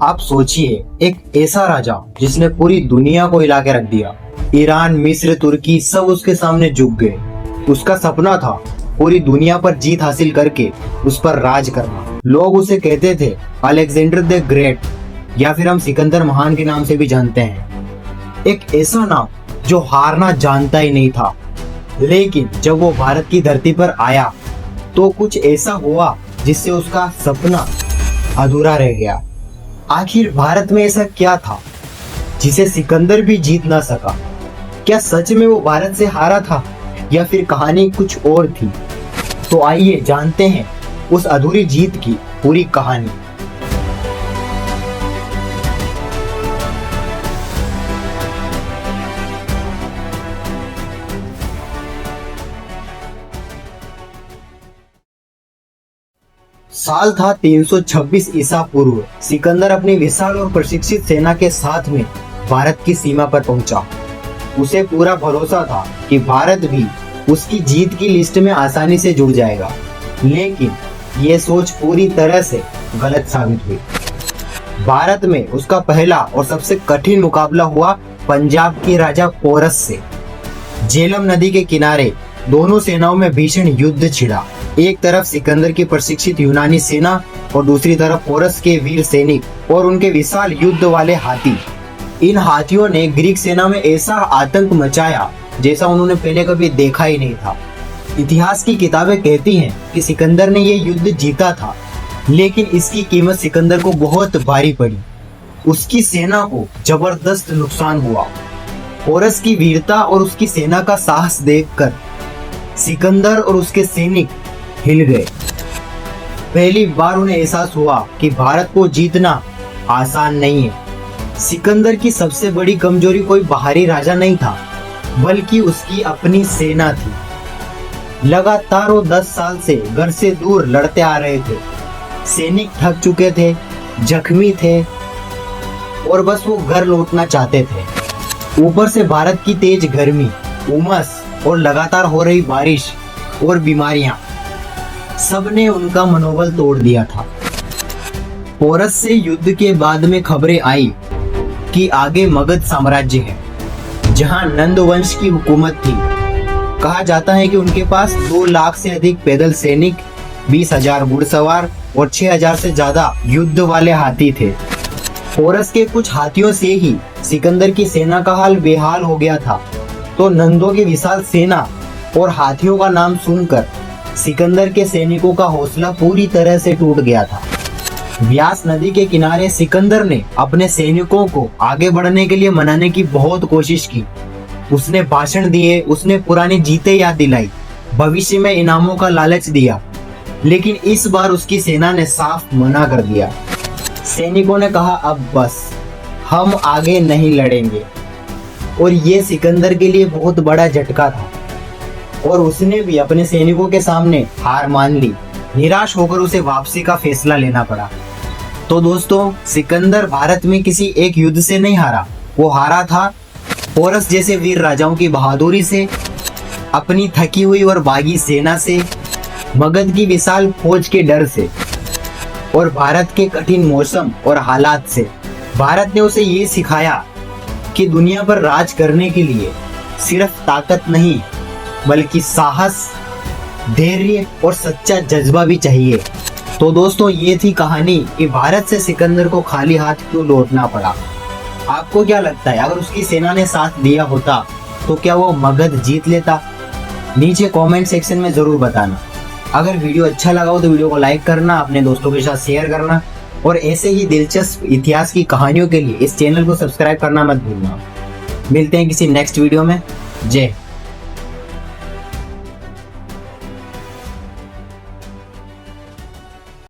आप सोचिए, एक ऐसा राजा जिसने पूरी दुनिया को हिला के रख दिया। ईरान, मिस्र, तुर्की सब उसके सामने झुक गए। उसका सपना था पूरी दुनिया पर जीत हासिल करके उस पर राज करना। लोग उसे कहते थे अलेक्जेंडर द ग्रेट, या फिर हम सिकंदर महान के नाम से भी जानते हैं। एक ऐसा नाम जो हारना जानता ही नहीं था। लेकिन जब वो भारत की धरती पर आया तो कुछ ऐसा हुआ जिससे उसका सपना अधूरा रह गया। आखिर भारत में ऐसा क्या था जिसे सिकंदर भी जीत ना सका? क्या सच में वो भारत से हारा था या फिर कहानी कुछ और थी? तो आइए जानते हैं उस अधूरी जीत की पूरी कहानी। साल था 326 ईसा पूर्व। सिकंदर अपनी विशाल और प्रशिक्षित सेना के साथ में भारत की सीमा पर पहुंचा। उसे पूरा भरोसा था कि भारत भी उसकी जीत की लिस्ट में आसानी से जुड़ जाएगा। लेकिन ये सोच पूरी तरह से गलत साबित हुई। भारत में उसका पहला और सबसे कठिन मुकाबला हुआ पंजाब के राजा पोरस से। झेलम नदी के किनारे दोनों सेनाओं में भीषण युद्ध छिड़ा। एक तरफ सिकंदर की प्रशिक्षित यूनानी सेना और दूसरी तरफ पोरस के वीर सैनिक और उनके विशाल युद्ध वाले हाथी। इन हाथियों ने ग्रीक सेना में ऐसा आतंक मचाया जैसा उन्होंने पहले कभी देखा ही नहीं था। इतिहास की किताबें कहती हैं कि सिकंदर ने ये युद्ध जीता था, लेकिन इसकी कीमत सिकंदर को बहुत भारी पड़ी। उसकी सेना को जबरदस्त नुकसान हुआ। पोरस की वीरता और उसकी सेना का साहस देखकर सिकंदर और उसके सैनिक हिल गए। पहली बार उन्हें एहसास हुआ कि भारत को जीतना आसान नहीं है। सिकंदर की सबसे बड़ी कमजोरी कोई बाहरी राजा नहीं था, बल्कि उसकी अपनी सेना थी। लगातार वो 10 साल से घर से दूर लड़ते आ रहे थे। सैनिक थक चुके थे, जख्मी थे और बस वो घर लौटना चाहते थे। ऊपर से भारत की तेज गर्मी, उमस और लगातार हो रही बारिश और बीमारियां सबने उनका मनोबल तोड़ दिया था। पोरस से युद्ध के बाद में खबरें आई कि आगे मगध साम्राज्य है, जहां नंद वंश की हुकूमत थी। कहा जाता है कि उनके पास 2 लाख से अधिक पैदल सैनिक, 20,000 घुड़सवार और 6,000 से ज्यादा युद्ध वाले हाथी थे। पोरस के कुछ हाथियों से ही सिकंदर की सेना का हाल बेहाल हो गया था। तो नंदों की विशाल सेना और हाथियों का नाम सुनकर सिकंदर के सैनिकों का हौसला पूरी तरह से टूट गया था। व्यास नदी के किनारे सिकंदर ने अपने सैनिकों को आगे बढ़ने के लिए मनाने की बहुत कोशिश की। उसने भाषण दिए, उसने पुरानी जीतें याद दिलाई, भविष्य में इनामों का लालच दिया। लेकिन इस बार उसकी सेना ने साफ मना कर दिया। सैनिकों ने कहा, अब बस, हम आगे नहीं लड़ेंगे। और ये सिकंदर के लिए बहुत बड़ा झटका था और उसने भी अपने सैनिकों के सामने हार मान ली। निराश होकर उसे वापसी का फैसला लेना पड़ा। तो दोस्तों, सिकंदर भारत में किसी एक युद्ध से नहीं हारा। वो हारा था पोरस जैसे वीर राजाओं की बहादुरी से, अपनी थकी हुई और बागी सेना से, मगध की विशाल फौज के डर से और भारत के कठिन मौसम और हालात से। भारत ने उसे ये सिखाया कि दुनिया पर राज करने के लिए सिर्फ ताकत नहीं, बल्कि साहस, धैर्य और सच्चा जज्बा भी चाहिए। तो दोस्तों, ये थी कहानी कि भारत से सिकंदर को खाली हाथ क्यों लौटना पड़ा। आपको क्या लगता है, अगर उसकी सेना ने साथ दिया होता तो क्या वो मगध जीत लेता? नीचे कमेंट सेक्शन में जरूर बताना। अगर वीडियो अच्छा लगा हो तो वीडियो को लाइक करना, अपने दोस्तों के साथ शेयर करना और ऐसे ही दिलचस्प इतिहास की कहानियों के लिए इस चैनल को सब्सक्राइब करना मत भूलना। मिलते हैं किसी नेक्स्ट वीडियो में। जय